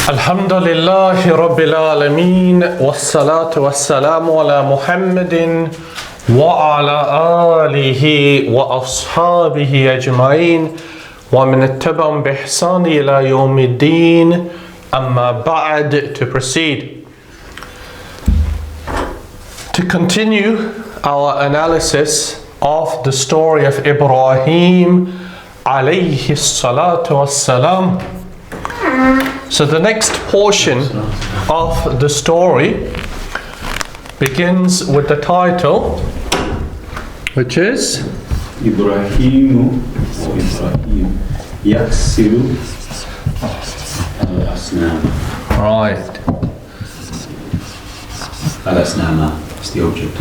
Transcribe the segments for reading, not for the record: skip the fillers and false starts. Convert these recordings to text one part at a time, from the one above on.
الحمد لله رب العالمين والصلاة والسلام على محمد وعلى آله وأصحابه أجمعين ومن اتبعهم بإحسان إلى يوم الدين. أما بعد, to proceed. To continue our analysis of the story of Ibrahim عليه الصلاة والسلام. So the next portion of the story begins with the title, which is Ibraaheem yaksiru al-asnam. right. Al-asnama is the object.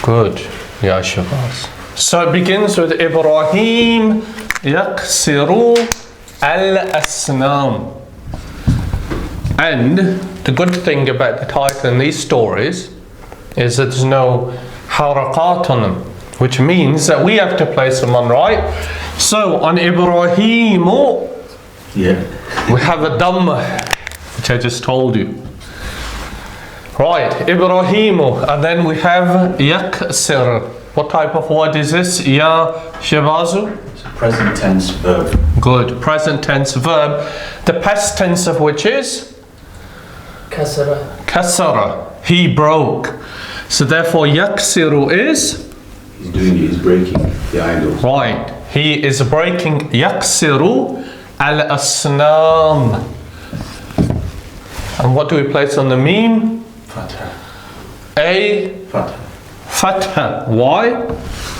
Good. Ya Shabazz. So it begins with Ibrahim yaksiru al-asnam. And the good thing about the title in these stories is that there's no haraqat on them, which means that we have to place them on right. So on Ibrahim, we have a dhamma, which I just told you. Right, Ibrahim, and then we have yaksir. What type of word is this? Ya Shabazu? It's a present tense verb. Good, present tense verb. The past tense of which is? Kasara. Kasara. He broke. So therefore yaksiru is? He's breaking the idols. Right. He is breaking yaksiru al-asnam. And what do we place on the meme? Fatha. A Fatha. fatha. Why?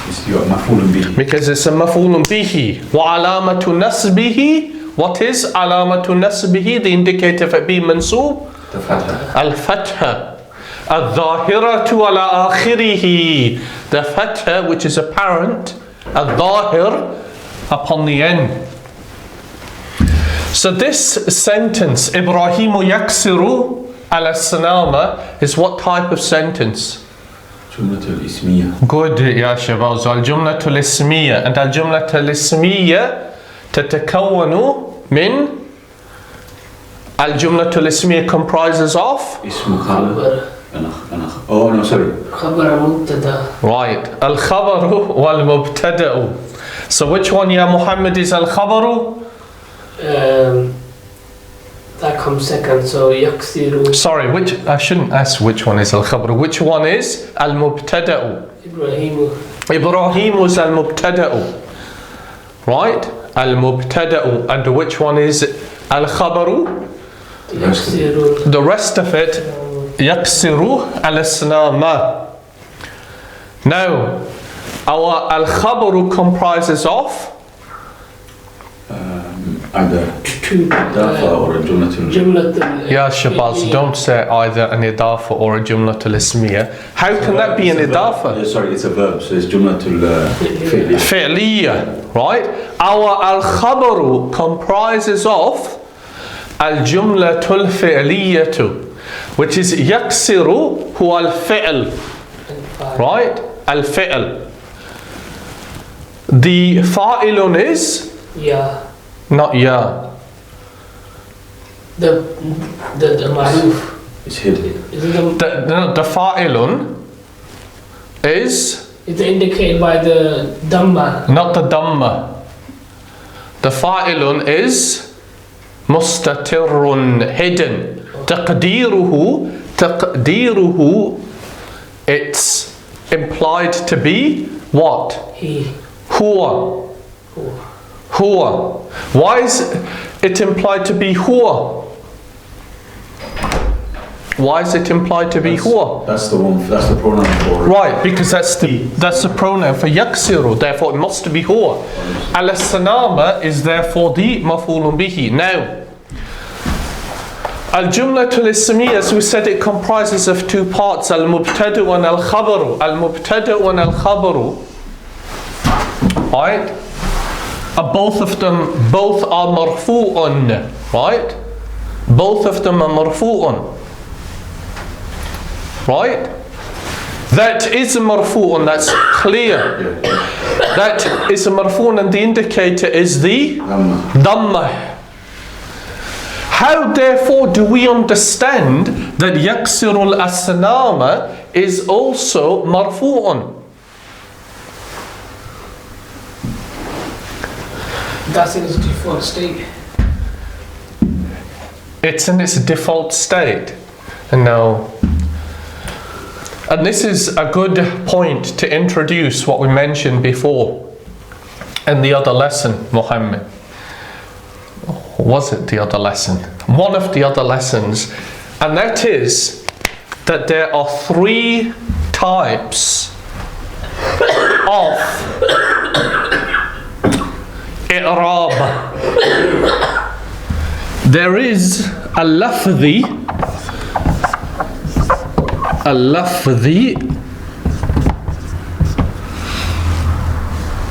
It's your maf'ulun bihi. Because it's a maf'ulun bihi. Wa alamatu nasbihi. What is alamatu nasbihi? The indicator for being mansoob? The fatha. Al-fatha. Al-dhahiratu ala akhirihi. The fatha which is apparent. Al-dhahir upon the end. So this sentence, Ibrahimu yaksiru al-asnama, is what type of sentence? Jumlatul ismiya. Good, ya Shabazz. Al-jumlatul ismiya. And al-jumlatul ismiya تتكون من al-jumlatul ismiya comprises of? Ismu khabar. Oh no, sorry. Khabar mubtada. Right. Al-khabaru wal-mubtada'u. So which one, ya Muhammad, is al-khabaru? That comes second, so yaksiru. Sorry, I shouldn't ask which one is al-khabaru. Which one is al-mubtada'u? Ibraheem. Ibrahim was al-mubtada'u. Right? Al-mubtada'u. And which one is al-khabaru? Yaksiru. The rest of it, yaksiru al-asnama. Now, our al-khabaru comprises of? Either idafa or a jumlatul. Ya Shabazz, don't say either an idafa or a jumlatul ismiya. How can that be an idafa? Sorry, it's a verb, so it's jumlatul fi'liya. Fi'liya, right? Our al-khabaru comprises of al-jumlatul fi'liyatu, which is yaksiru huwa al-fi'l, right? Al-fi'l. The fa'ilun is? Yeah. Not ya. The ma'ruf. It's hidden. Is it The fa'ilun is? It's indicated by the dhamma. Not the dhamma. The fa'ilun is mustatirun, hidden. Taqdiruhu, it's implied to be what? He. Huwa. Huwa. Why is it implied to be huwa? Why is it implied to be huwa? That's the pronoun for it. Right, because that's the pronoun for yaksiru, therefore it must be huwa. Al-sanama is therefore the maf'ulun bihi. Now, al-jumlatul ismiya, as we said, it comprises of two parts, al-mubtadu and al-khabaru. Al-mubtadu and al-khabaru, right? Both are marfu'un, right? Both of them are marfu'un, right? That is marfu'un, that's clear. That is marfu'un and the indicator is the Dhamma. How therefore do we understand that yaksirul asnama is also marfu'un? That's in its default state. It's in its default state. No. And this is a good point to introduce what we mentioned before in the other lesson, Muhammad. Was it the other lesson? One of the other lessons. And that is that there are 3 types of i'rab. There is a lafzi,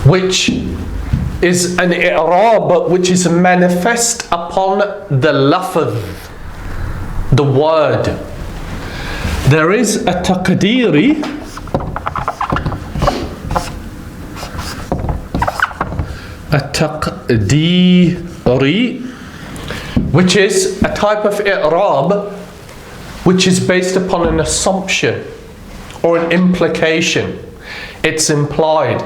which is an i'rab which is manifest upon the lafz, the word. There is a taqdiri, which is a type of i'rab which is based upon an assumption or an implication. It's implied.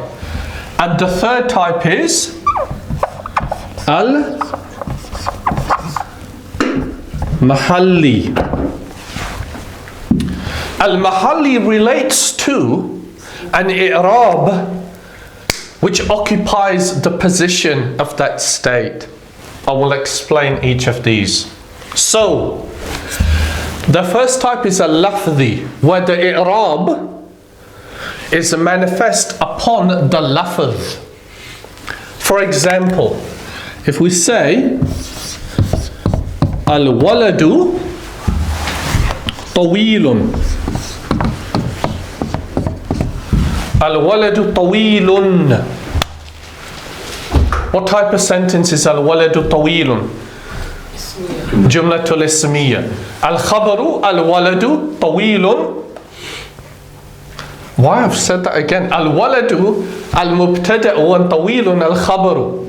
And the third type is al-mahalli. Al-mahalli relates to an i'rab which occupies the position of that state. I will explain each of these. So, the first type is a lafzi, where the i'rab is manifest upon the lafz. For example, if we say al-waladu tawilun, al-waladu tawilun. What type of sentence is al-waladu tawilun? Jumlatul ismiyya. Al-khabaru al-waladu tawilun. Why I've said that again? Al-waladu al-mubtada'u and tawilun al-khabaru.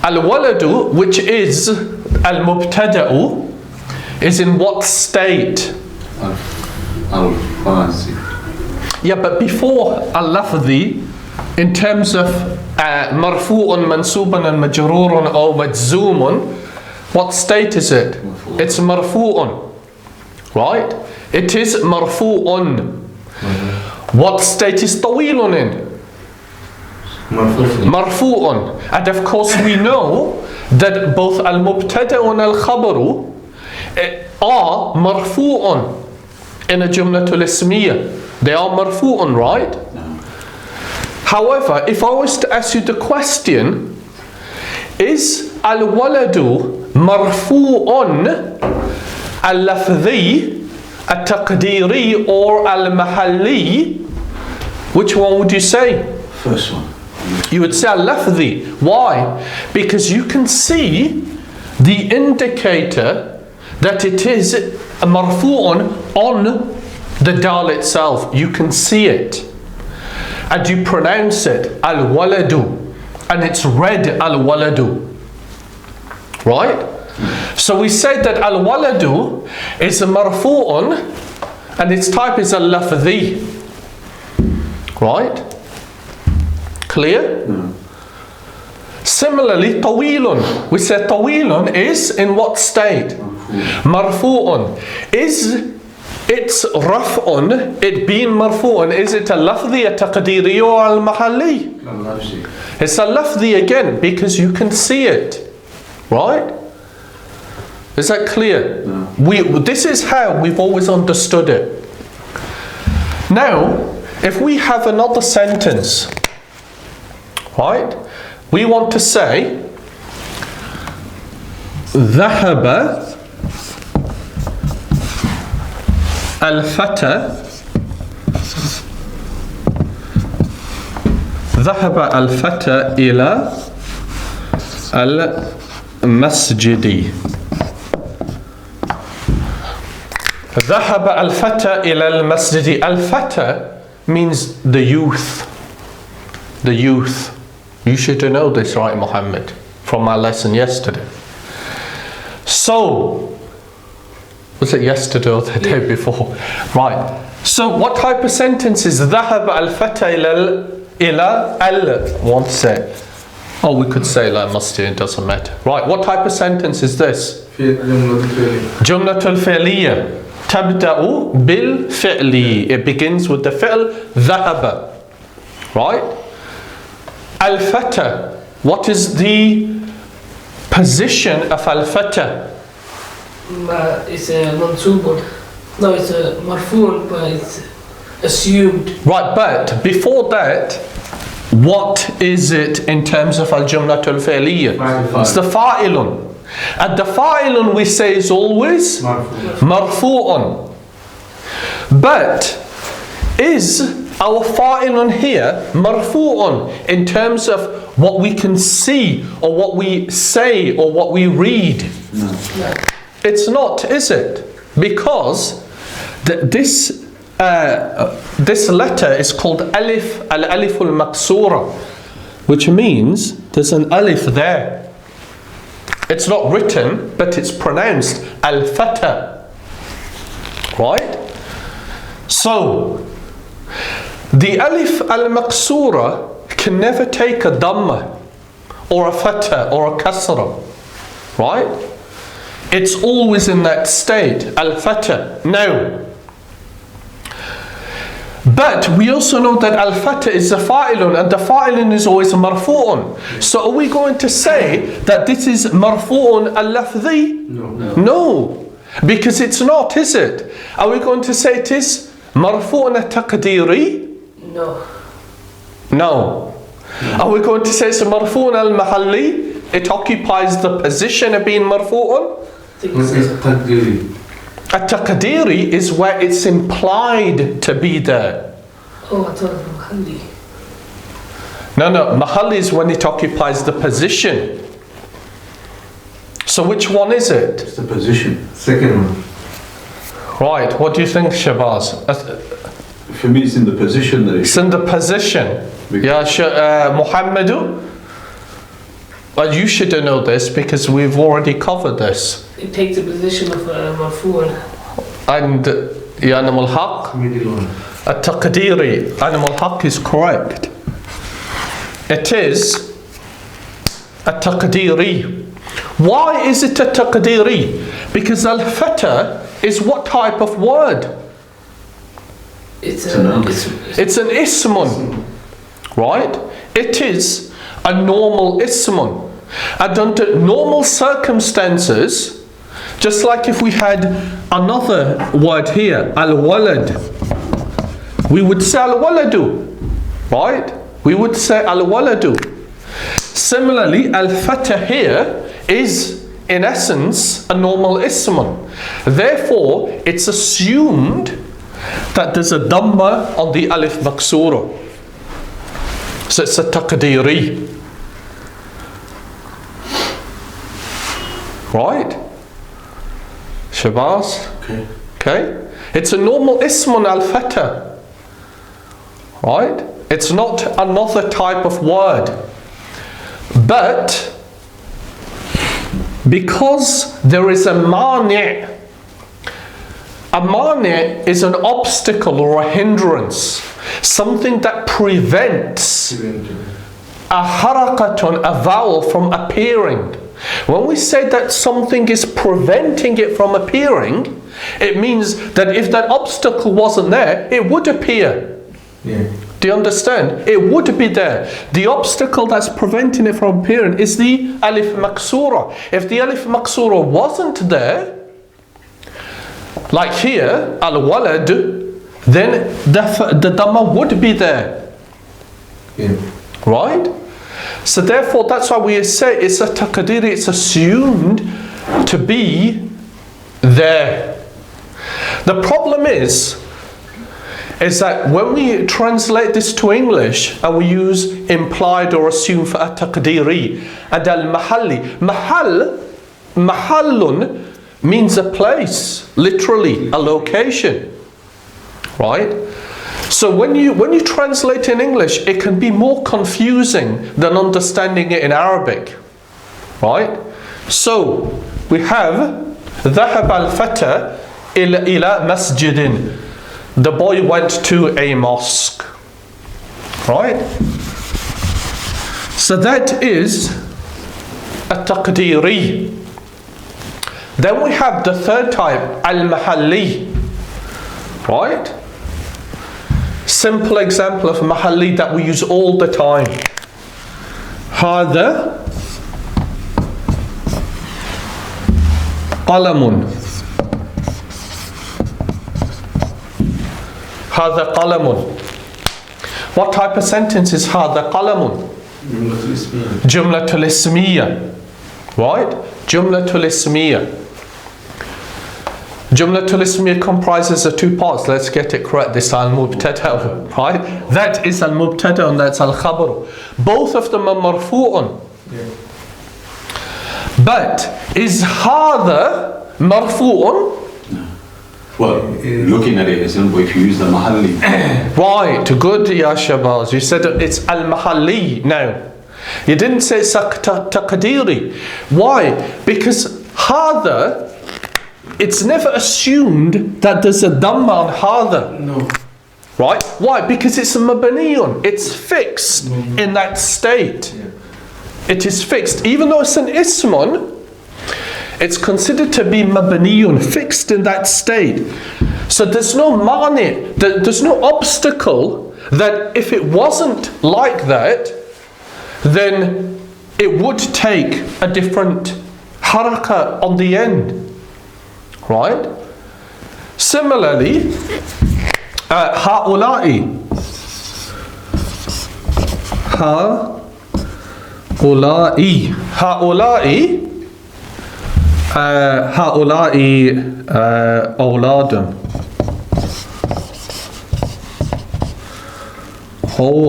Al-waladu, which is al-mubtada'u, is in what state? Al-Fasi. Yeah, but before al-lafzi, in terms of marfu'un, mansuban and majrurun or majzumun, what state is it? It's marfu'un, right? It is marfu'un. What state is tawilun in? Marfu'un. And of course we know that both al-mubtada and al-khabaru are marfu'un in a jumlatul ismiyya. They are marfu'un, right? However, if I was to ask you the question, is al-waladu marfu'un al-lafzi, al-taqdiri or al-mahalli? Which one would you say? First one. You would say al-lafzi. Why? Because you can see the indicator that it is marfu'un on the dal itself. You can see it. And you pronounce it al-waladu. And it's read al-waladu. Right? So we said that al-waladu is a marfu'un and its type is al-lafzi. Right? Clear? Similarly, tawilun. We said tawilun is in what state? Marfu'un. Is it's raf'un, it being marfu'un, is it a lafzi, a taqdiri or al-mahalli? It's a lafzi again because you can see it. Right? Is that clear? This is how we've always understood it. Now, if we have another sentence, right? We want to say ذهب الفتى إلى المسجد. ذهب الفتى إلى المسجد. الفتى means the youth. The youth. You should know this, right, Muhammad, from our lesson yesterday. So, was it yesterday or the day before? Right. So, what type of sentence is ذهب الفتى إلى won't say. Oh, we could say la masjid, it doesn't matter. Right, what type of sentence is this? جملة الفعلية تبدأ بالفعل. It begins with the fi'l ذهب. Right? Al-Fata. What is the position of Al-Fata? It's a mansubun. No, it's a marfoon, but it's assumed. Right, but before that, what is it in terms of al-jumlatul fi'liyya? It's the fa'ilun. And the fa'ilun we say is always marfu'un. But is our fa'ilun here marfu'un in terms of what we can see or what we say or what we read? No. It's not, is it? Because this letter is called alif, al-alif al-maqsura, which means there's an alif there. It's not written, but it's pronounced al-fata. Right? So, the alif al-maqsura can never take a dhamma or a fata or a kasra. Right? It's always in that state, al-fata. Now, but we also know that al-fata is a fa'ilun, and the fa'ilun is always marfu'un. So are we going to say that this is marfu'un al-lafzi? No. Because it's not, is it? Are we going to say it is marfu'un al-taqdiri? No. Are we going to say it's marfu'un al-mahalli? It occupies the position of being marfu'un? At-taqdiri is where it's implied to be there. Oh, I thought it was mahalli. No, mahalli is when it occupies the position. So which one is it? It's the position. Second one. Right, what do you think, Shabazz? For me, it's in the position that It's in the position. Yeah, Muhammadu? Well, you should know this because we've already covered this. It takes the position of marfoon. And Yanam al-Haq? Middle one. At-taqdiri. Yanam al-Haq is correct. It is at-taqdiri. Why is it at-taqdiri? Because al-fata is what type of word? It's an an ismun. Right? It is a normal ismun. And under normal circumstances, just like if we had another word here, al-walad, we would say al-waladu, right? We would say al-waladu. Similarly, al-fata here is, in essence, a normal ismun. Therefore, it's assumed that there's a dhamma on the alif maksura. So it's a taqdiri. Right? Shabazz? Okay. It's a normal ismun al-fata. Right? It's not another type of word. But because there is a mani' is an obstacle or a hindrance, something that prevents a harakatun, a vowel, from appearing. When we say that something is preventing it from appearing, it means that if that obstacle wasn't there, it would appear. Yeah. Do you understand? It would be there. The obstacle that's preventing it from appearing is the alif maksura. If the alif maksura wasn't there, like here, al-walad, then the dhamma would be there. Yeah. Right? So therefore, that's why we say it's a taqdiri, it's assumed to be there. The problem is that when we translate this to English and we use implied or assumed for at-taqdiri and al-mahalli, mahallun means a place, literally a location, right? So when you translate in English, it can be more confusing than understanding it in Arabic, right? So we have ذهب الفتى إلى مسجد. The boy went to a mosque, right? So that is التقديري. Then we have the third type, al-mahalli, right? Simple example of mahalli that we use all the time. هذا قلم. هذا قلم. What type of sentence is هذا قلم? جملة الاسمية, right? جملة الاسمية. جملة الاسمية comprises of two parts. Let's get it correct. This is al-mubtada, right? That is al-mubtada and that's al-khabar. Both of them are marfu'un. But is هذا marfu'un? Well, looking at it, isn't it, if you use the mahalli. Right, good ya Shabazz. You said it's al-mahalli now. You didn't say it's taqdiri. Why? Because هذا, it's never assumed that there's a dhamma on hada. No. Right? Why? Because it's a mabaniyun. It's fixed in that state. It is fixed. Even though it's an ismun, it's considered to be mabaniyun, fixed in that state. So there's no mani, there's no obstacle that if it wasn't like that, then it would take a different haraka on the end. Right? Similarly, هؤلاء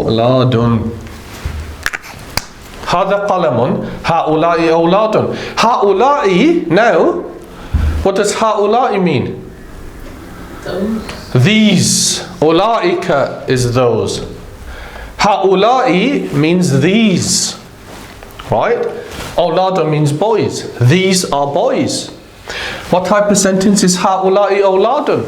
أولاد هذا قلم هؤلاء أولاد. هؤلاء, now what does هؤلاء mean? These. أولئك is those. هؤلاء means these. Right? أولاد means boys. These are boys. What type of sentence is هؤلاء أولاد?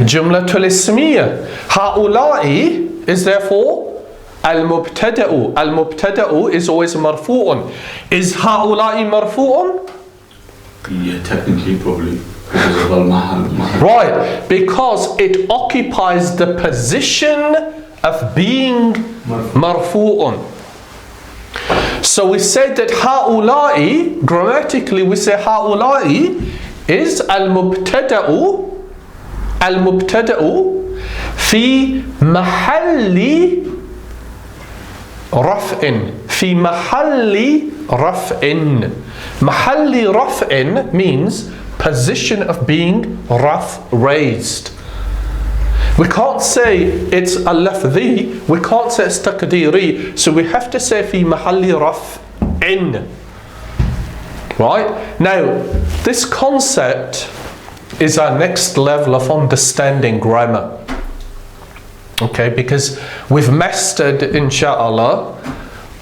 جملة الاسمية. هؤلاء is therefore al-mubtada'u. Al-mubtada'u is always marfu'un. Is هؤلاء marfu'un? Yeah, technically, probably. Because of al-mahal. Right, because it occupies the position of being marfu'un. So we said that ha'ula'i, grammatically we say ha'ula'i is al-mubtada'u fi mahalli raf'in. Fi mahalli raf'in. Mahalli raf'in means position of being raised. We can't say it's al-lafzi, we can't say it's taqdiri, so we have to say fi mahalli raf'in. Right? Now, this concept is our next level of understanding grammar. Okay, because we've mastered, insha'Allah,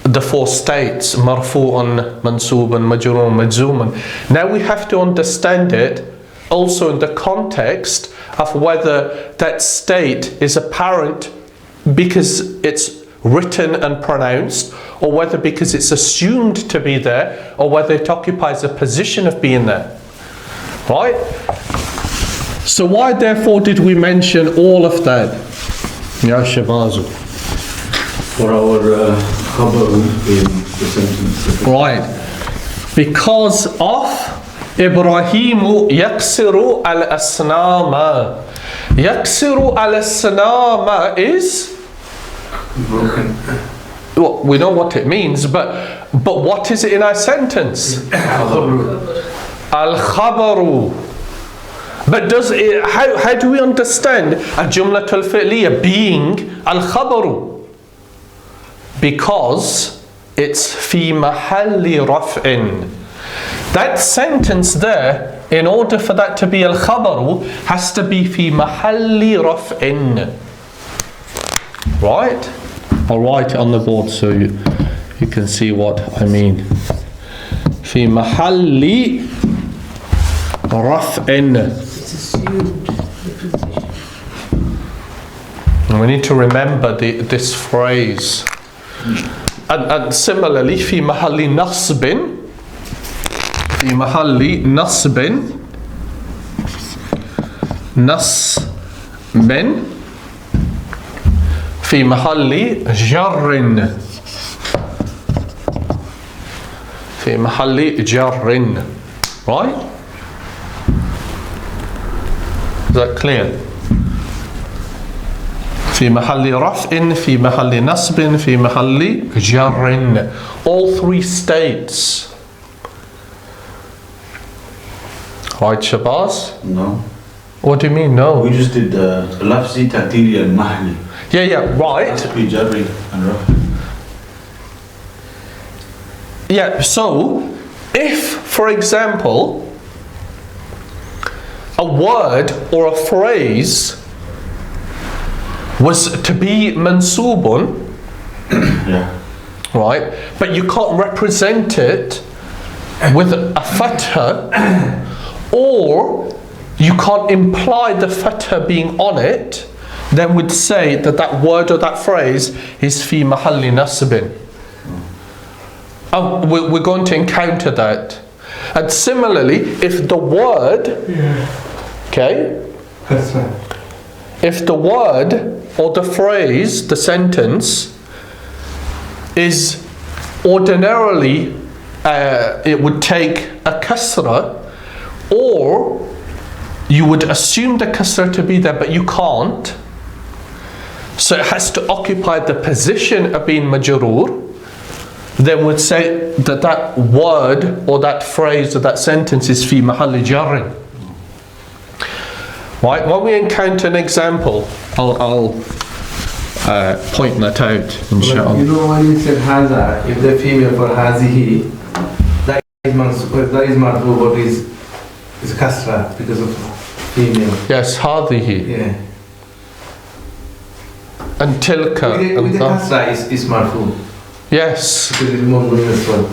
the four states, marfu'un, mansubun, majrurun, majzumun. Now we have to understand it also in the context of whether that state is apparent because it's written and pronounced, or whether because it's assumed to be there, or whether it occupies a position of being there. Right? So why therefore did we mention all of that? Ya Shabazu. For our khabar in the sentence. Right. Because of Ibraheem yaksiru al-asnama. Yaksiru al-asnama is Broken. well, we know what it means, but what is it in our sentence? Al-khabaru. But does it, how do we understand a jumlatul fi'liya being al-khabaru? Because it's fi mahalli raf'in. That sentence there in order for that to be al-khabaru, has to be fi mahalli raf'in. Right? I'll write it on the board so you can see what I mean. Fi mahalli raf'in. It's assumed the position. And we need to remember this phrase. And similarly, fi mahalli nasbin. في محل نصب في محل جر في محل جر. Right? Is that clear? في محل رفع في محل نصب في محل جر. All three states. Right, Shabazz? No. What do you mean, no? We just did lafzi, ta'dili and mahalli. Yeah, right. Has to be jarri and rafi. Yeah, so if, for example, a word or a phrase was to be mansubun, Yeah. right, but you can't represent it with a fatha, or you can't imply the fatha being on it, then we'd say that that word or that phrase is fi mahalli nasbin. We're going to encounter that. And similarly, if the word, okay, if the word or the phrase, the sentence, is ordinarily, it would take a kasra, or you would assume the kasra to be there, but you can't. So it has to occupy the position of being majroor. Then we'd say that that word or that phrase or that sentence is fi mahalli jarrin. Right? When we encounter an example, I'll point that out, inshallah. You know when you said haza, if the female for hazihi, that is marfu, but is kasra because of female. Yes, hadhihi. Yeah. And tilka. With the kasra is marfu. Yes. Because it's mamnoon as well.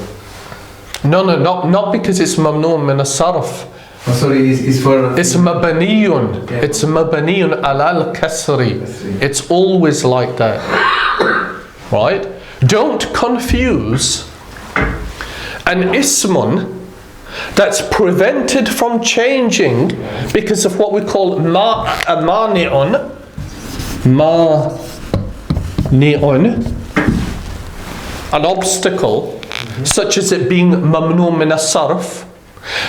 No, not because it's mamnoon min as-sarf. Oh, sorry, it's for... It's mabaniyun. Yeah. It's mabaniyun ala al-kasri. It's always like that. Right? Don't confuse an ismun that's prevented from changing because of what we call mani'un. An obstacle, such as it being mamnoon min as-sarf,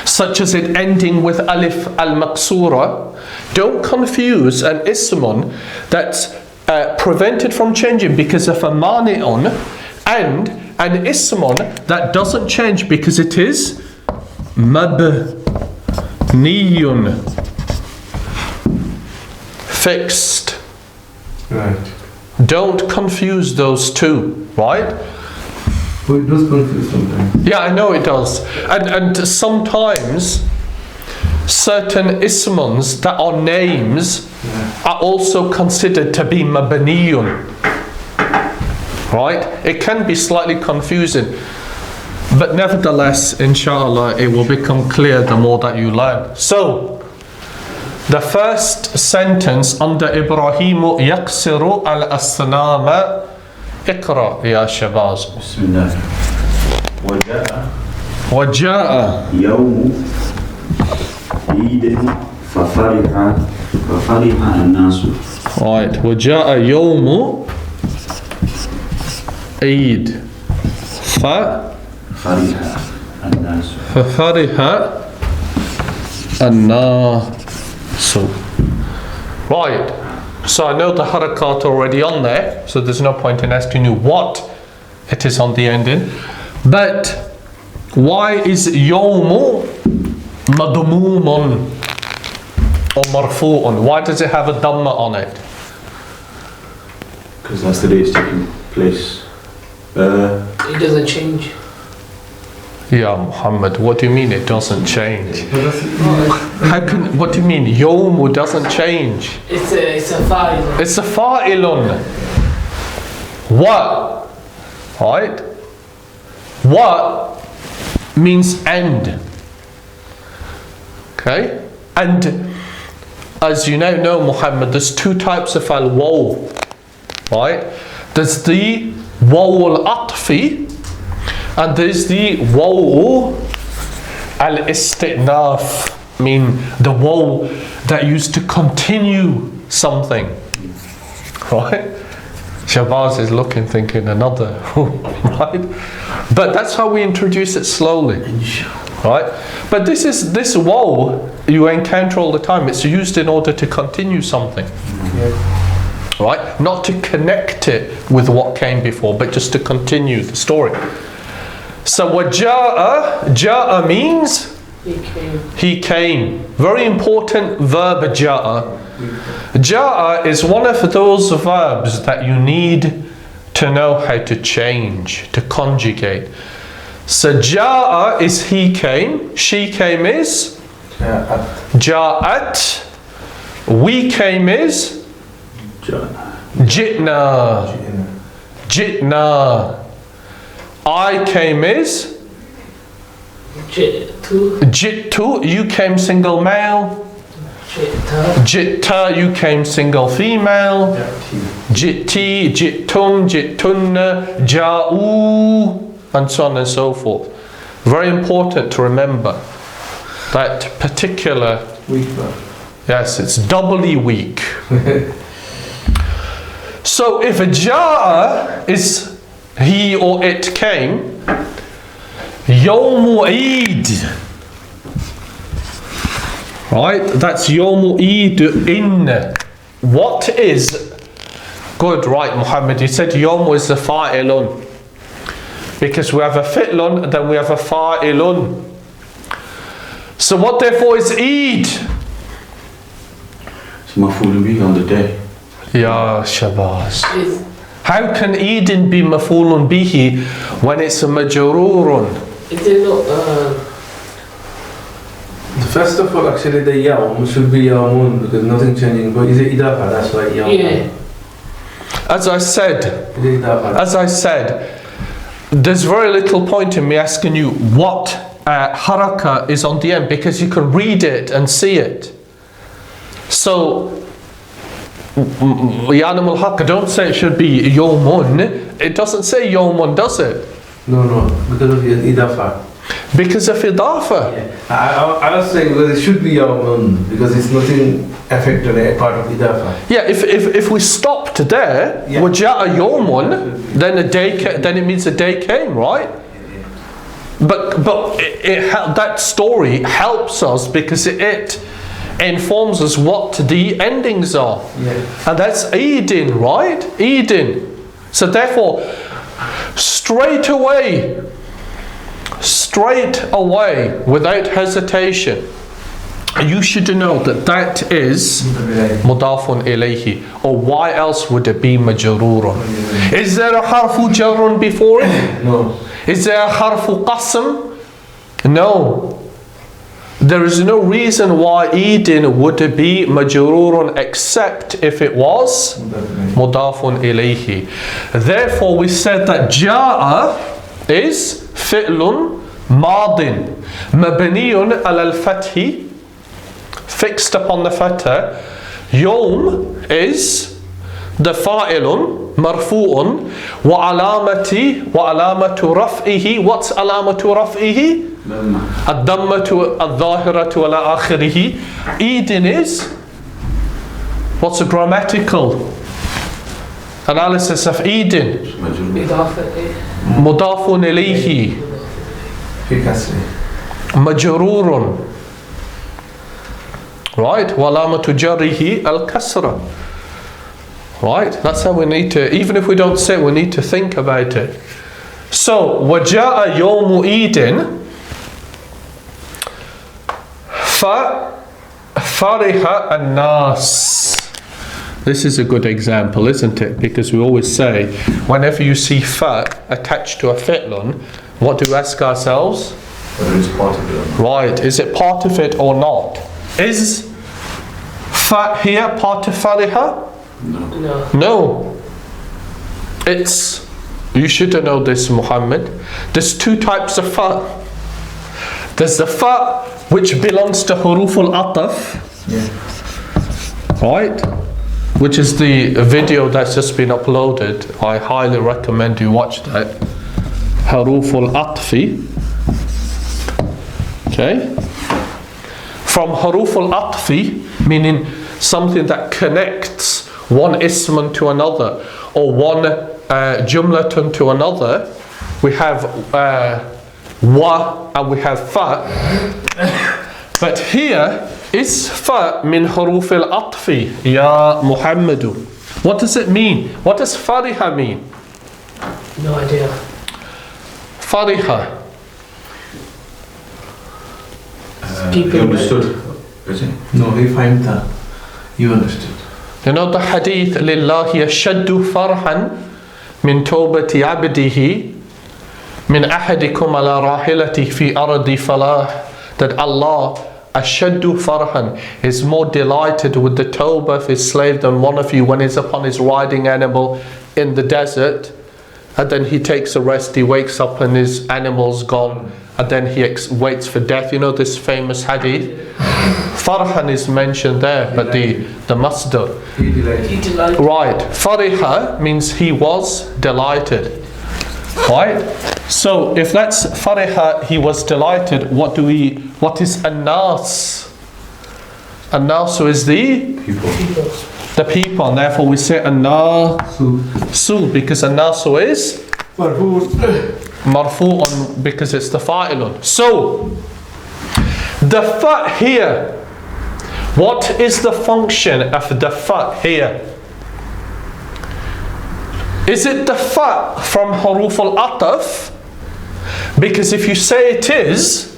such as it ending with alif al-maqsura. Don't confuse an ismun that's prevented from changing because of a mani'un and an ismun that doesn't change because it is mabniyun, fixed. Right. Don't confuse those two, right? Well, it does confuse sometimes. Yeah, I know it does. And sometimes certain ismuns that are names are also considered to be mabaniyun. Right? It can be slightly confusing. But nevertheless, inshallah, it will become clear the more that you learn. So, the first sentence under Ibraheem yaksiru al-asnama. اقرأ يا شباز. بسم الله. وجاء يوم عيد ففرح الناس. Right. وجاء يوم عيد ففرح الناس. Right. So I know the harakat already on there, so there's no point in asking you what it is on the ending. But why is yawmu madmumun or marfu'un? Why does it have a dhamma on it? Because that's the day it's taking place. It doesn't change. Yeah, Muhammad, what do you mean it doesn't change? What do you mean? Yawm doesn't change. It's a file. It's a fa'ilun. What? Right? What means end. Okay? And as you now know, Muhammad, there's two types of al-waw. Right? There's the waw al-atfi and there's the waw al-istinaf. I mean, the waw that used to continue something. Right? Shabazz is looking, thinking another, right? But that's how we introduce it slowly, right? But this waw you encounter all the time. It's used in order to continue something, right? Not to connect it with what came before, but just to continue the story. So ja'a means he came. Very important verb, ja'a. Ja'a is one of those verbs that you need to know how to change, to conjugate. So ja'a is he came, she came is ja'at, we came is jitna, jitna, I came is jittu, you came single male. Jitta, you came single female. Jitti, jittum, jittunna, ja'u, and so on and so forth. Very important to remember that particular weak. Yes, it's doubly weak. So if a ja'a is he or it came, yawmu Eid. Right, that's Yawmu Eid in. What is good, right, Muhammad? You said Yawm is the fa'ilun. Because we have a fi'lun, then we have a fa'ilun. So what therefore is Eid? It's maf'ulun bihi on the day. Ya Shabazz. How can Eidin be maf'ulun bihi when it's a majrurun? Is there no First of all, actually the yawm should be yawmun because nothing changing, but is it idafa? That's why yawm. Yeah. As I said, there's very little point in me asking you what haraka is on the end because you can read it and see it. So, Yanam al-Haqq, don't say it should be yawmun. It doesn't say yawmun, does it? No, because of the idafa. Because of idafa. Yeah. I was saying because it should be yawmun because it's nothing affected a part of idafa. Yeah, if we stopped there, waja'a yawmun, then it means a day came, right? But that story helps us because it informs us what the endings are. Yeah. And that's Eidin, right? Eidin. So therefore, straight away, without hesitation, you should know that is mudafun ilayhi. Or why else would it be majrurun? Is there a harfu jarrun before it? No. Is there a harfu qasm? No. There is no reason why Eidin would be majrurun except if it was mudafun ilayhi. Therefore we said that ja'a is fi'lun madin mabniyun ala al-fathi, fixed upon the fatha. Yawm is the fa'ilun marfu'un wa alamatu raf'ihi. What's alamatu raf'ihi? Ad-dammatu al-dhahiratu ala akhirihi. Eidin is, what's a grammatical analysis of Eidin? Mudafun ilayhi, majrurun, right? Wa alamatu jarrihi al-kasra. Right? That's how we need to, even if we don't say it, we need to think about it. So, waja'a yawmu Eidin fariha an-nas. This is a good example, isn't it? Because we always say, whenever you see fa attached to a fi'lun, What do we ask ourselves? Whether it's part of it or not. Right, is it part of it or not? Is fa here part of fariha? No. No. It's, you should know this, Muhammad. There's two types of fa. There's the fa which belongs to huruf al-ataf. Right? Which is the video that's just been uploaded. I highly recommend you watch that. Huruf al-atfi. Okay? From huruf al-atfi, meaning something that connects one isman to another, or one jumlatun to another, we have wa and we have fa. But here is fa min huruf al-atfi, ya Muhammadu. What does it mean? What does fariha mean? No idea. Fariha. People He understood. Is it? No, he find that. You understood. You know the hadith, لِلَّهِ يَشَدُّ فَرْحًا مِنْ تَوْبَةِ عَبْدِهِ مِنْ أَحَدِكُمْ عَلَى رَاحِلَتِهِ فِي أَرْضِ فَلَاهِ, that Allah ashaddu farhan is more delighted with the tawbah of his slave than one of you when he's upon his riding animal in the desert, and then he takes a rest, he wakes up and his animal's gone, and then he waits for death. You know this famous hadith? Farhan is mentioned there, but the masdar. He delighted. He delighted. Right, fariha means he was delighted. Right? So if that's fariha, he was delighted, what is an-nas? An-nasu is the People. people, and therefore we say an-nasu, because an-nasu is marfu'un, because it's the fa'ilun. So the fa here, what is the function of the fa here? Is it the fa from huruf al-ataf? Because if you say it is,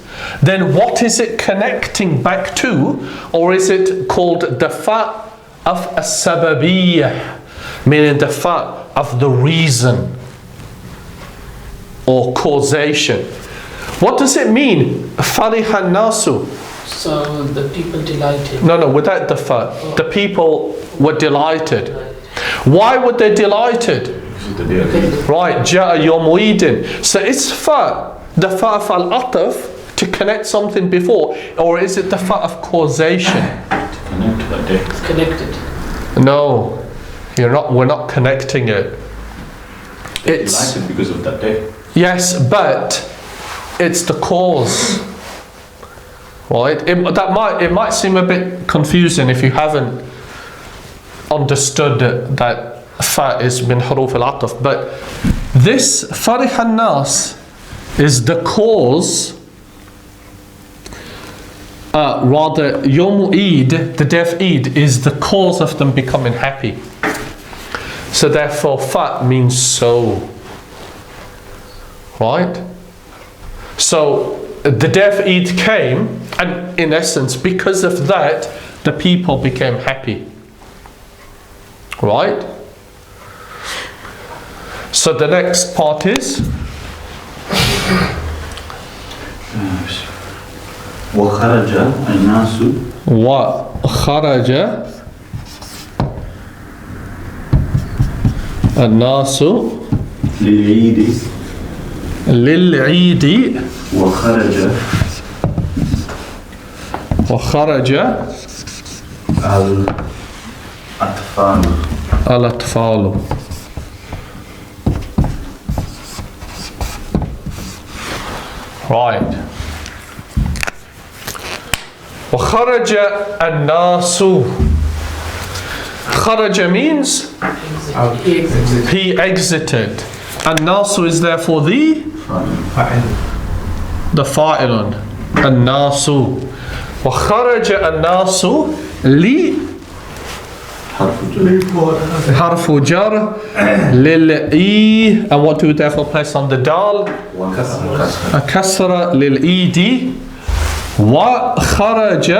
then what is it connecting back to? Or is it called the fa of as-sababiyyah, meaning the fa of the reason or causation? What does it mean? Fariha nasu. So the people delighted. No, without the fa. The people were delighted. Why were they delighted? This is the day of Eid. Right, ja'a yawm Eidin. So it's fa, the fa of al-ataf, to connect something before, or is it the fa of causation? To connect to that day. It's connected. No, we're not connecting it. It's, Delighted because of that day. yes, but it's the cause. Right? It might seem a bit confusing if you haven't understood that fa is min huruf al-ataf, but this farih an-nas is the cause, rather Yawm Eid, the day of Eid, is the cause of them becoming happy. So therefore fa means so. Right? So the day of Eid came, and in essence because of that the people became happy. Right? So the next part is وخرج الناس وخرج الناس للعيد للعيد وخرج الأطفال. Right. وخرج الناس. خرج means Out. He exited. he exited. الناس is therefore the fa'ilun. الناس. وخرج الناس لي حرف جر للإي, and what do we therefore place on the dal? كسرة للإيد. وخرج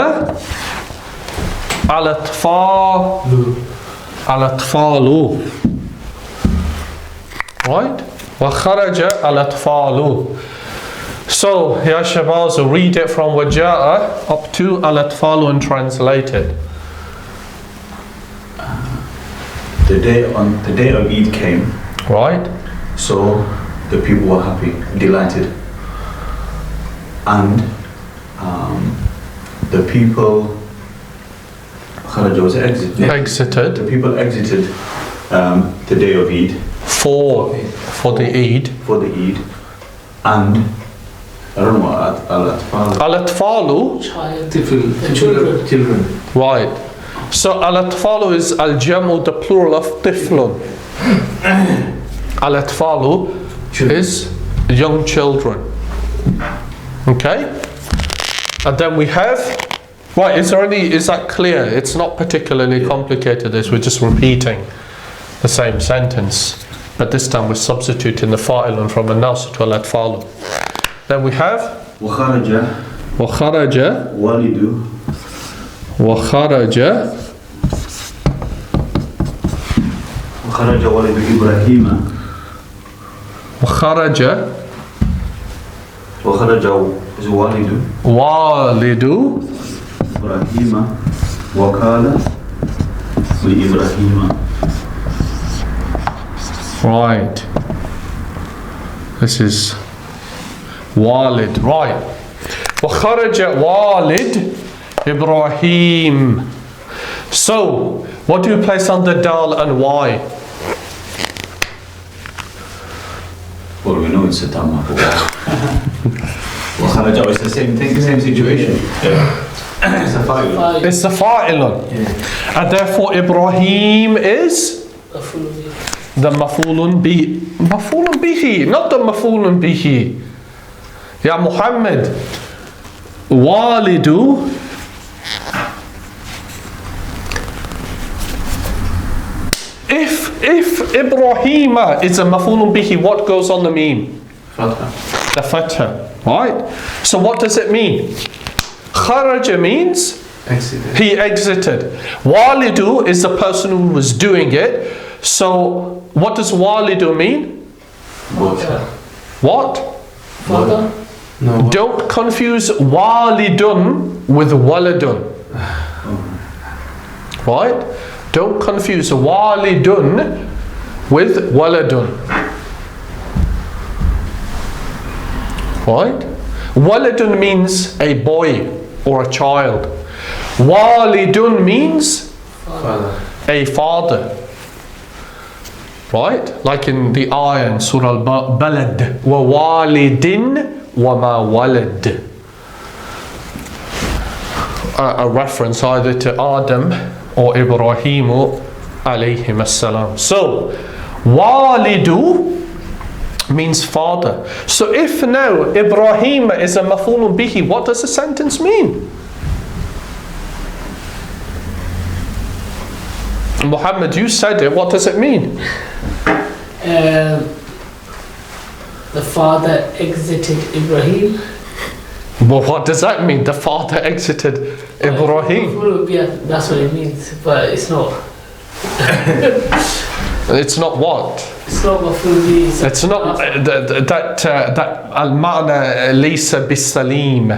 الأطفال. Right? وخرج الأطفال. So, Ya Shabaz, read it from وجاء up to الأطفال and translate it. The day of Eid came, Right? so the people were happy, delighted, and the people kharaja was exited. Exited. The people exited the day of Eid For the Eid. for the Eid, and I don't know what al-atfal. Al-Atfalu. Child. Tifl, Children. children. Right. So Al-Atfalu is al-jamu, the plural of tiflun. Al-Atfalu is young children. Okay? And then we have, right, is that clear? It's not particularly complicated, this, we're just repeating the same sentence. But this time we're substituting the fa'ilun from al-nas to al-atfalu. Then we have وخرج وخرج والد وخرج وخرج والد إبراهيم وخرج وخرج والد والد إبراهيم وقال لإبراهيم. Right. This is Walid. Right. وخرج والد Ibraaheem. So, what do you place under dal and y? Well, we know it's a tamma. وخرج is the same thing, the same situation. It's a file. It's the fa'ilun. Yeah. And therefore Ibraaheem is the maf'ulun bihi, not the maf'ulun bihi. Ya Muhammad, walidu if Ibrahima is a maf'ulun bihi, what goes on the meme? Fatha. The fatha, right? So what does it mean? Kharaja means Exited. he exited. Walidu is the person who was doing it. So what does walidu mean? What? Father. No. Don't confuse walidun with waladun. Right? Don't confuse walidun with waladun. Right? Waladun means a boy or a child. Walidun means Father. a father. Right? Like in the ayah in Surah Al-Balad. وَوَالِدٍ وَمَا وَلَدٍ. A reference either to Adam or Ibrahim alayhim as-salam. So, walidu means father. So if now Ibrahim is a maf'ulun bihi, what does the sentence mean? Muhammad, you said it, what does it mean? The father exited Ibrahim. Well, what does that mean? The father exited Ibrahim. Yeah, that's what it means, but it's not. It's not what? It's not maf'ul. It's not that al-ma'na laysa bis-salim.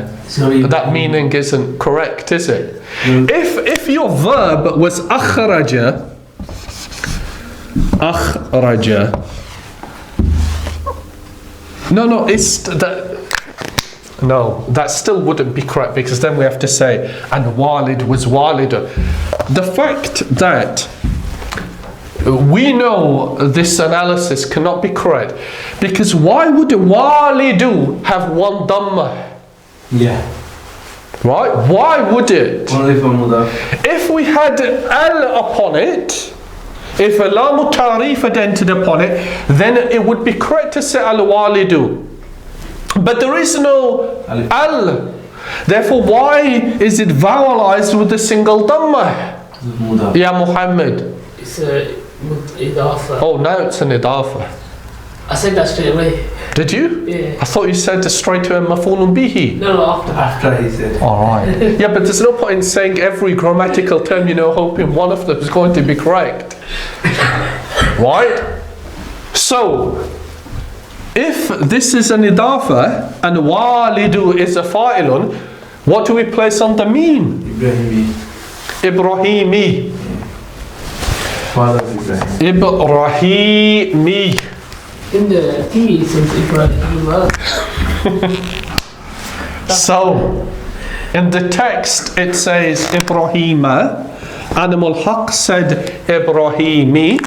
That meaning isn't correct, is it? If your verb was akhraja, no, it's that. No, that still wouldn't be correct, because then we have to say and walid was walida. The fact that we know this analysis cannot be correct, because why would walidu have one dhamma? Yeah. Right? Why would it? Only for mudaf. If we had al upon it, if a lamu ta'rif had entered upon it, then it would be correct to say al walidu. But there is no al. Therefore, why is it vowelized with a single dhamma? Mudaf. Ya Muhammad. It's a idafa. Oh, now it's an idafa. I said that straight away. Did you? Yeah. I thought you said straight to a maf'ulun bihi. No, after. After he said. Alright. Yeah, but there's no point in saying every grammatical term, hoping one of them is going to be correct. Right? So, if this is an idafa and walidu is a fa'ilun, what do we place on the meme? Ibrahimi. Ibrahimi. Father Ibrahim. Ibrahimi. In the T it says Ibrahim. So, in the text it says Ibrahima. Animal Haq said Ibrahimi.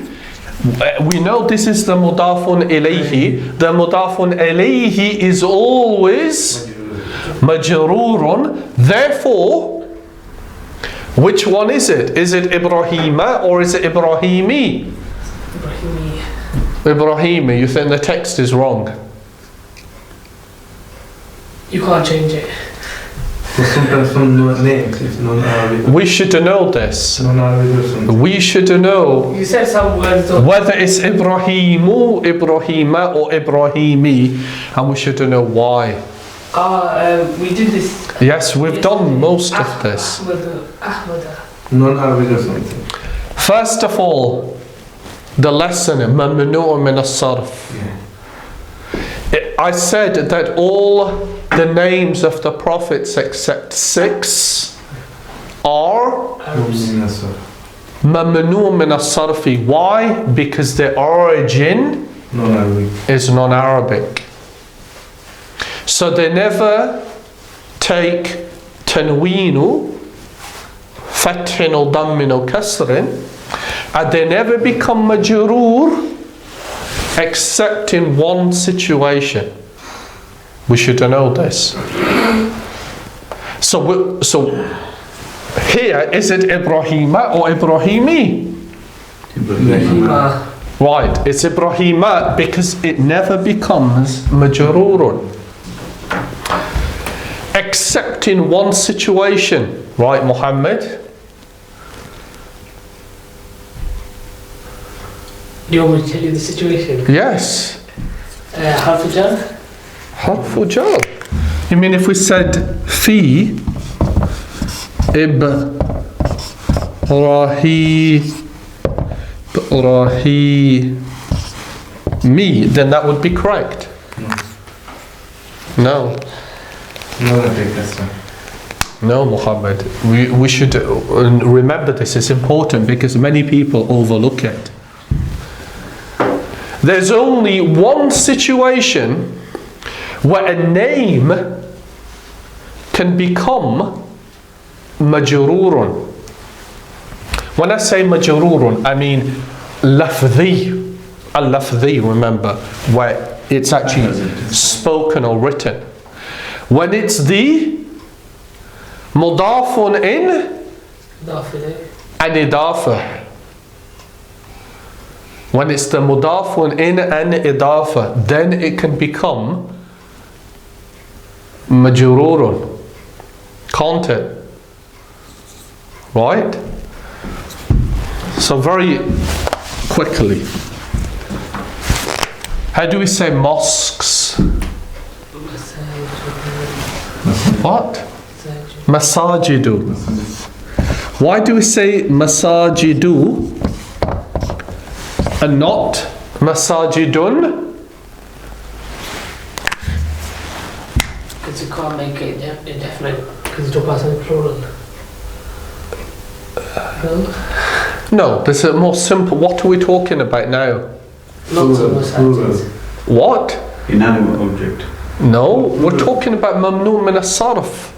We know this is the mudafun ilayhi. The mudafun ilayhi is always majrurun. Therefore, which one is it? Is it Ibrahima or is it Ibrahimi? Ibrahimi. Ibrahimi. You think the text is wrong? You can't change it. Sometimes some names, if non-Arabic. We should know this. Non-Arabic or something. We should know You said some words don't. whether it's Ibrahimu, Ibrahima or Ibrahimi, and we should know why. We did this. Yes, we've done most of this. Ahmad. Non-Arabic or something. First of all, the lesson, mamnu'un min as-sarf. Yeah. I said that all the names of the prophets except 6 are Arabs. mamnu' min as-sarfi. Why? Because the origin Non-Arabic. is non-Arabic. So they never take tanweenu, fathin or dammin or kasrin, and they never become majroor except in one situation. We should know this. So here, is it Ibrahima or Ibrahimi? Ibrahim. Right, it's Ibrahima because it never becomes majrurun. Except in one situation. Right, Muhammad? Do you want me to tell you the situation? Yes. Harf jar? Harfu jar. You mean if we said fi Ibrahimi, then that would be correct. No. No, Muhammad. We should remember this. It's important because many people overlook it. There's only one situation where a name can become majrurun. When I say majrurun, I mean lafzi. Al-lafzi, remember, where it's actually spoken or written. When it's the mudafun in an idafa. When it's the mudafun in an idafa, then it can become majrurun. Can't it? Right? So very quickly. How do we say mosques? What? Masajidu. Why do we say masajidu and not masajidun? Because you can't make it indefinite. Because it's pass in plural. No, there's a more simple. What are we talking about now? Lots of masajid. What? Inanimate object. No, we're talking about mamnu min as-sarf.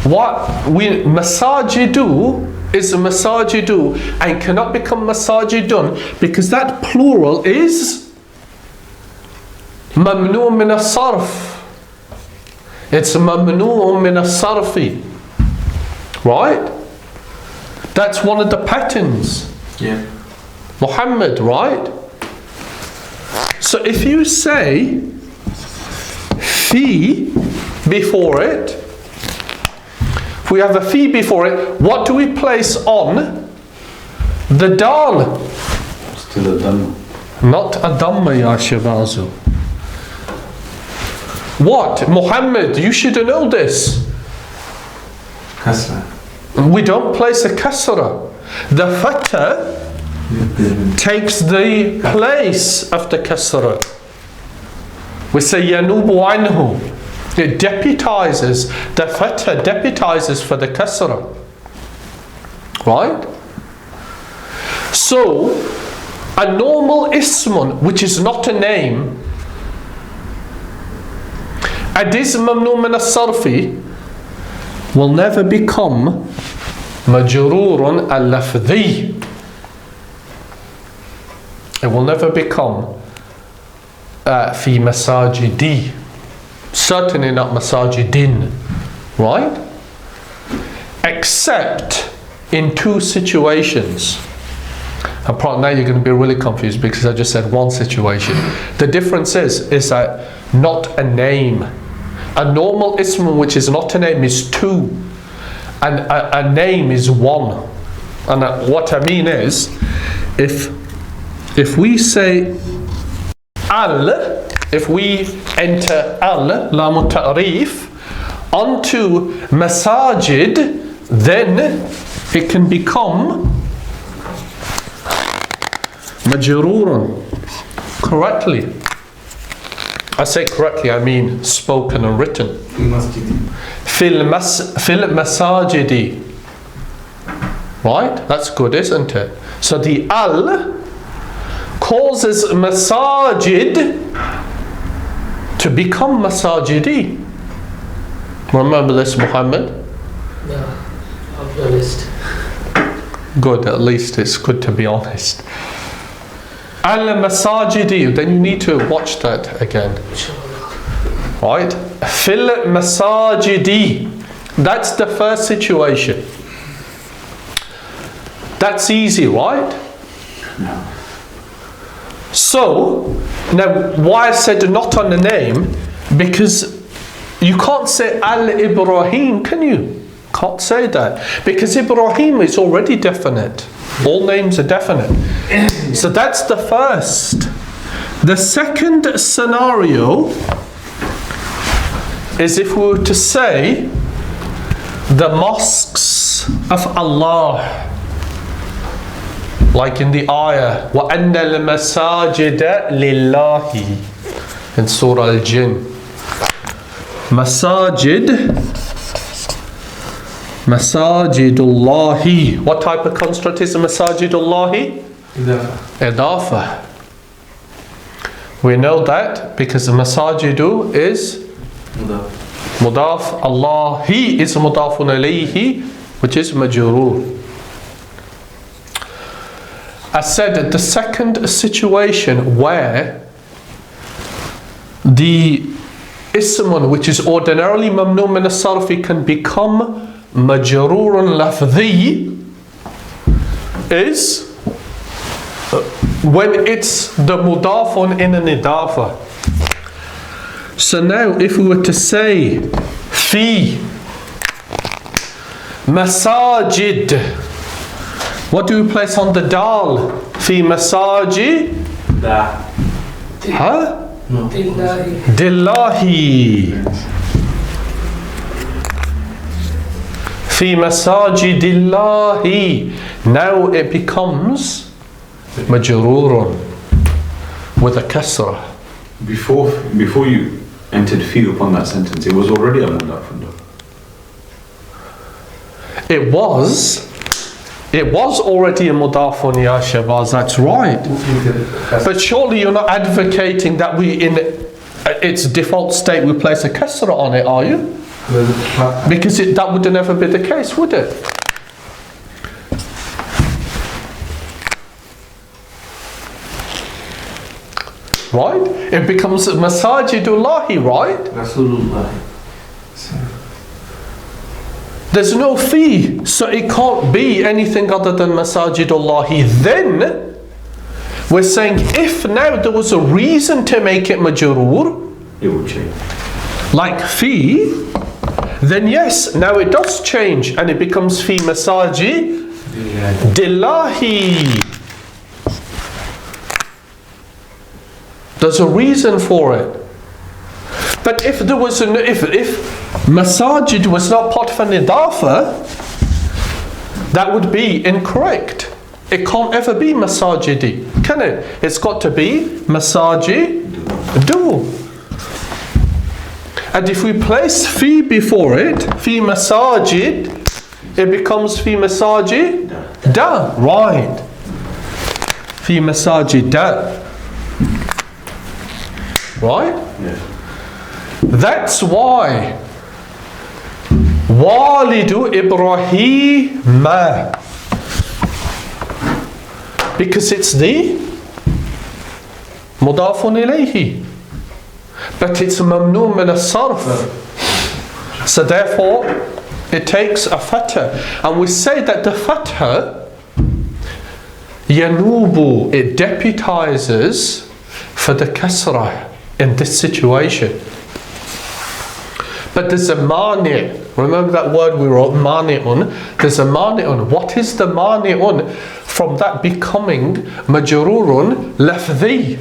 What we masajidu is a masajidu and cannot become masajidun because that plural is mamnu min as-sarf. It's mamnu min as-sarfi. Right? That's one of the patterns. Yeah. Muhammad, right? So if you say fi before it, if we have a fi before it, what do we place on the dal? Still a dhamma. Not a dhamma, ya shabazu. What? Muhammad, you should know this. Kasra. We don't place a kasra. The fatha takes the place of the kasra. We say yanubu anhu. It deputizes, the fatha deputizes for the kasra. Right? So, a normal ismun, which is not a name, and is mamnu min as-sarfi, will never become majrurun al-lafdhi. It will never become fi masajidi. Certainly not masajidin. Right? Except in two situations. And probably now you're going to be really confused because I just said one situation. The difference is that not a name. A normal ism which is not a name is two. And a name is one. And what I mean is, if we say al, if we enter al, lam ta'rif, onto masajid, then it can become majrurun correctly. I say correctly, I mean spoken and written. Fil masajidi. Right? That's good, isn't it? So the al causes masajid to become masajidi. Remember this, Muhammad? Yeah, I'll be honest. Good, at least it's good to be honest. Al-masajidi, then you need to watch that again. Right? Fil masajidi. That's the first situation. That's easy, right? No. So, now why I said not on the name, because you can't say Al-Ibraaheem, can you? Can't say that. Because Ibraaheem is already definite. All names are definite. So that's the first. The second scenario is if we were to say the mosques of Allah. Like in the ayah, وَأَنَّ الْمَسَاجِدَ لِلَّهِ in Surah Al-Jinn. Masajidullahi. What type of construct is Masajidullahi? Idafa. We know that because the Masajidu is Mudaf. Allahi is Mudafun alayhi, which is Majrur. I said the second situation where the ismun, which is ordinarily mamnu min as-sarfi, can become majrurun lafdhi, is when it's the mudafun in an idafa. So now if we were to say fi masajid, what do we place on the dal? Fi masaji? Huh? No. Dillahi. Fi masaji dillahi. Now it becomes majrurun with a kasra. Before you entered fi upon that sentence, it was already a mudaf. It was already a mudafun, ya Shabazz, that's right. But surely you're not advocating that we, in its default state, we place a kasra on it, are you? Because that would never be the case, would it? Right? It becomes masajidullahi, right? Rasulullah. There's no fee, so it can't be anything other than masajidullahi. Then we're saying if now there was a reason to make it majrur, It would change. like fee, then yes, now it does change and it becomes fi masaji dillahi. There's a reason for it. But if there was if masajid was not part of an idafa, that would be incorrect. It can't ever be masajidi, can it? It's got to be masajidu. And if we place fi before it, fi masajid, it becomes fi masajid da. Right. Fi masajid da. Right? Yeah. That's why Walidu Ibrahim, because it's the mudafun ilayhi, but it's mamnu min as-sarf, so therefore it takes a fatha, and we say that the fatha yanubu, it deputizes for the kasrah in this situation. But there's a mani'. Remember that word we wrote, mani'un? There's a mani'un. What is the mani'un from that becoming majrurun lafdhi?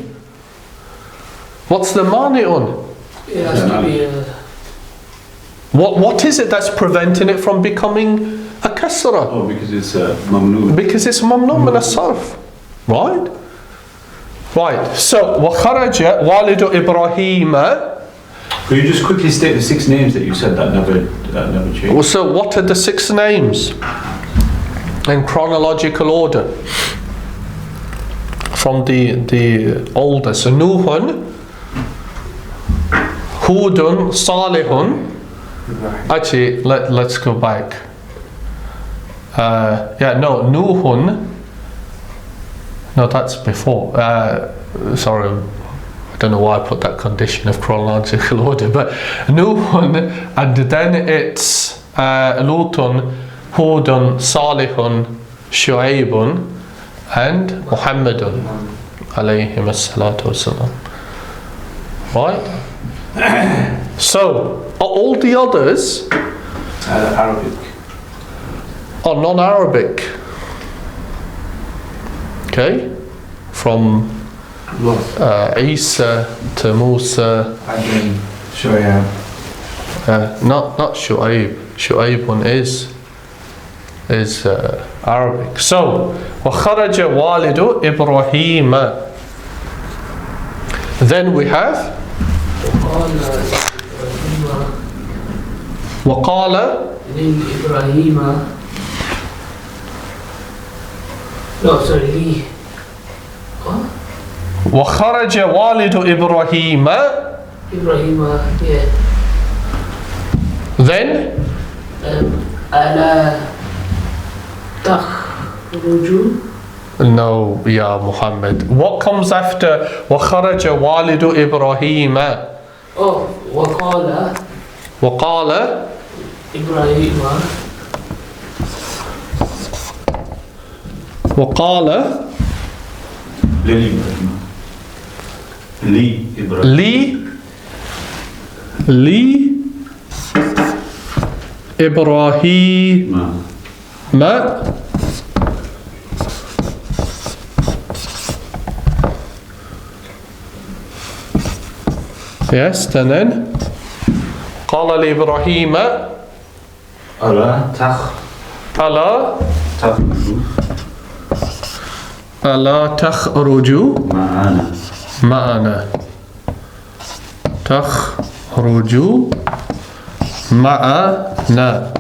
What's the mani'un? It has to be What is it that's preventing it from becoming a kasra? Oh, because it's mamnu. Because it's mamnu min as-sarf. Right? Right. So, وَخَرَجَ وَالِدُ إِبْرَاهِيمَ. Could you just quickly state the 6 names that you said that never changed? So what are the 6 names in chronological order from the oldest? So Nuhun, Hudun, Salihun. Actually, let's go back. Nuhun. No, that's before. Sorry, I don't know why I put that condition of chronological order, but Nuhun, and then it's Lutun, Hudun, Salihun, Shu'aybun, and Muhammadun, alayhim as-salatu was-salam. Right? So, are all the others Arabic. are non-Arabic? Okay? From Isa to Musa, Adam, Shoaib. not Shu'aib. Shu'aibun is Arabic. So, وَخَرَجَ وَالِدُ إِبْرَاهِيمَ. Then we have وَقَالَ لِلْإِبْرَاهِيمَ. No, sorry, Li. What? وَخَرَجَ وَالِدُ إِبْرَاهِيمَ. Ibrahim, yeah. Then أَلَا تَخْرُجُ. no, Ya Muhammad. What comes after وَخَرَجَ وَالِدُ إِبْرَاهِيمَ? Oh, وَقَالَ وَقَالَ إِبْرَاهِيمَ. وَقَالَ لي إبراهيم. Yes, and then قال لإبراهيم ألا تخرج معنا تخرج معنا.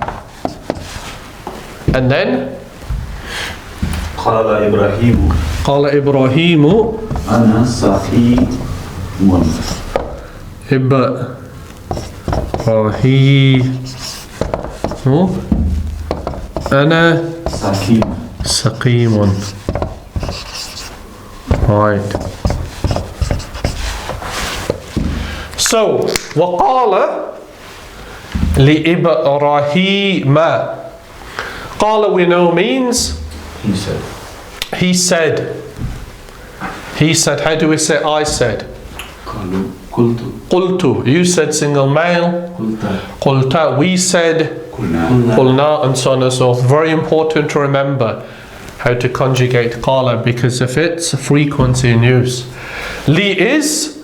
And then قال إبراهيم أنا سقيم. إبراهيم أنا سقيم. Right. So, وقال لإبراهيم. قال we know means he said. He said. How do we say I said? قلت. You said single male. قلت. We said قلنا, and so on and so forth. Very important to remember how to conjugate qala because of its frequency in use. Li is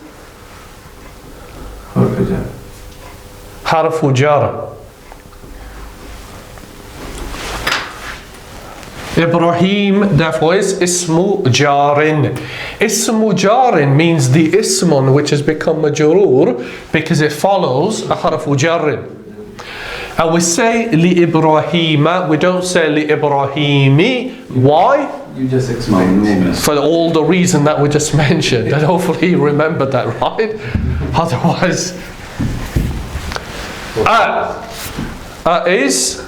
harfu jar. Ibrahim, therefore, is ismu jarin. Ismu jarin means the ismun which has become majroor because it follows a harfu jarin. And we say li Ibrahima, we don't say li Ibrahimi. Why? You just explained. For all the reason that we just mentioned. And hopefully you remember that, right? Otherwise, is,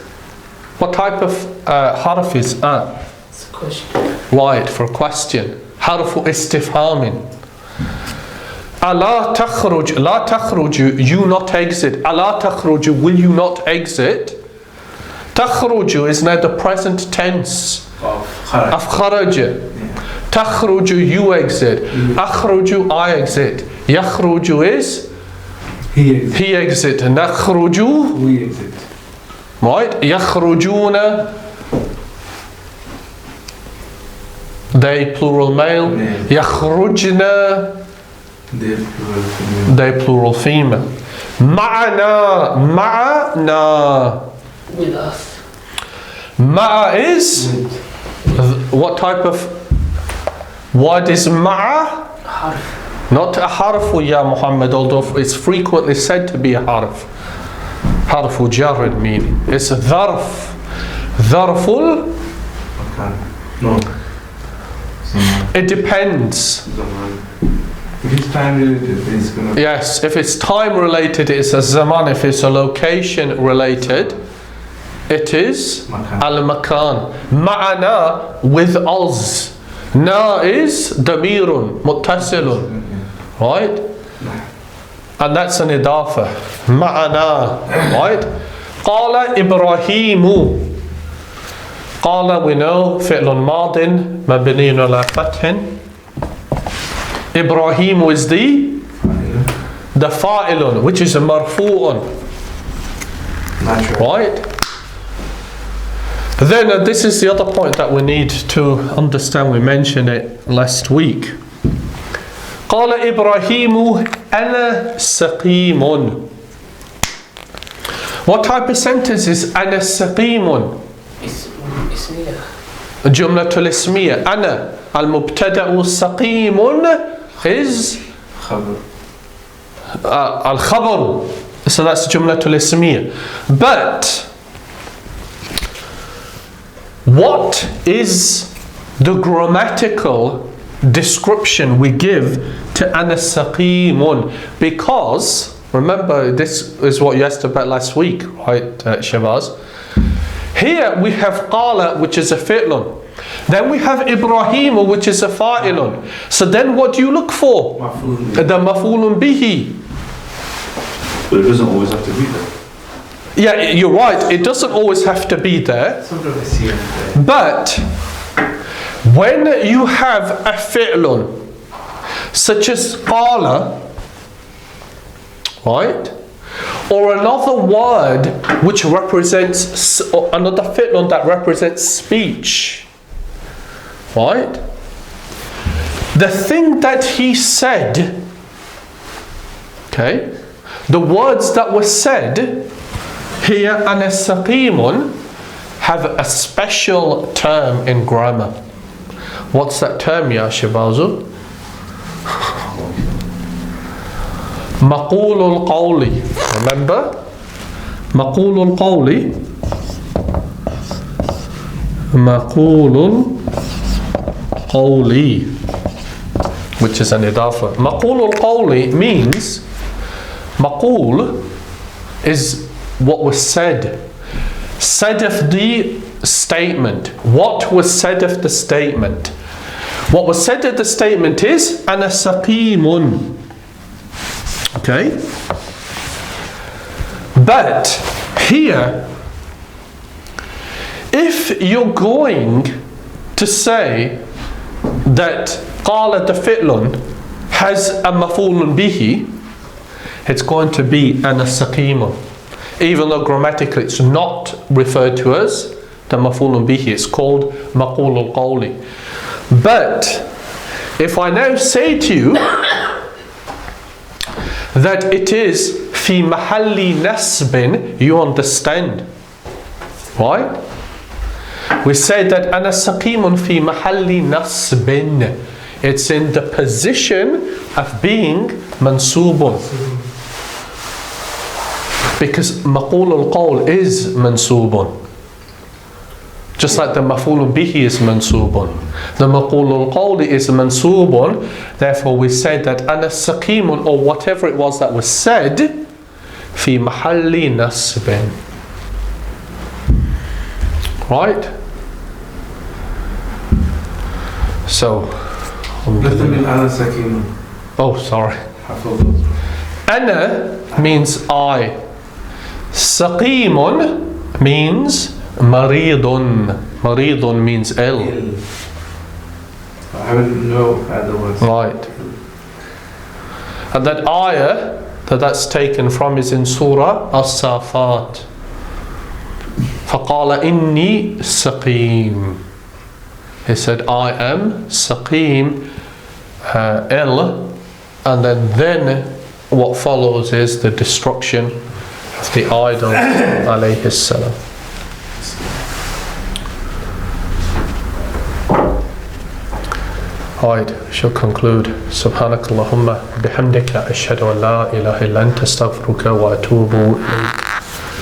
what type of harf is It's a question. Right, for question. Harfu istifhamin. Allah takhruj, la takhruju, you not exit. Allah takhruju, will you not exit? Takhruju is now the present tense Of of kharaja. Takhruju, you exit. Akhruju, I exit. Yakhruju is He exit. Nakhruju, we exit. right? Yakhrujuna, they plural male. Male. Yakhrujna, they plural female. Ma'ana, ma'ana. With us. Ma'a is, what type of word is ma'a? Harf. Not a harfu, ya Muhammad, although it's frequently said to be a harf. Harfu jarrid meaning. It's a dharf. Dharful, Okay. No. it depends. If it's time related, it's gonna. Yes, if it's time related, it's a zaman. If it's a location related, it is Makan. al-makan. Ma'ana, with us. Na is damirun, muttasilun. Right? And that's an idafa. Ma'ana. Right? Qala Ibraheemu. Qala, we know, fi'lun madin, mabniun ala fathin. Ibrahim is the fa'ilun, which is a marfu'un. Natural. Right? Then this is the other point that we need to understand. We mentioned it last week. قال إبراهيم أنا سقيم. What type of sentence is أنا سقيم? اسمية. جملة الاسمية. أنا المبتدأ سقيم is خبر. الخبر. So that's جملة الاسمية. But what is the grammatical description we give to ana saqimun? Because remember, this is what you asked about last week, right, Shabazz? Here we have qala, which is a fi'lun. Then we have Ibrahim, which is a fa'ilun. So then what do you look for? Maf'ul. The maf'ulun bihi. But it doesn't always have to be there. Yeah, you're right. It doesn't always have to be there. Sometimes I see it. But when you have a fi'lun, such as qala, right? Or another word which represents, or another fi'lun that represents speech, right? The thing that he said, okay, the words that were said here, ana saqimun, have a special term in grammar. What's that term, ya Shabazu? Maqulul qawli. Remember? Maqulul qawli. Maqulul qawli, which is an idafa. Maqulul qawli means, maqul is what was said. Said of the statement. What was said of the statement? What was said of the statement is ana saqimun. Okay? But here, if you're going to say that qala the fi'lun has a maf'ulun bihi, it's going to be ana saqimun. Even though grammatically it's not referred to as the maf'ulun bihi, it's called maqulul qawli. But if I now say to you that it is fi mahalli nasbin, you understand, right? We say that أنا سقيم في محل نصب. It's in the position of being منصوب. Because مقول القول is منصوب. Just like the مفعول به is منصوب. The مقول القول is منصوب. Therefore we say that أنا سقيم, or whatever it was that was said, في محل نصب. Right? So, oh, sorry. Ana means I. Saqeemun means maridun. Maridun means ill. I haven't know other words. Right. And that ayah that's taken from is in Surah As-Safat. فَقَالَ إِنِّي سَقِيمٌ. He said, I am saqeem, ill, and then what follows is the destruction of the idol, عليه السلام. Right, we shall conclude. سبحانك اللهم بحمدك أشهد أن لا إله إلا أنت أستغفرك وأتوب إليك.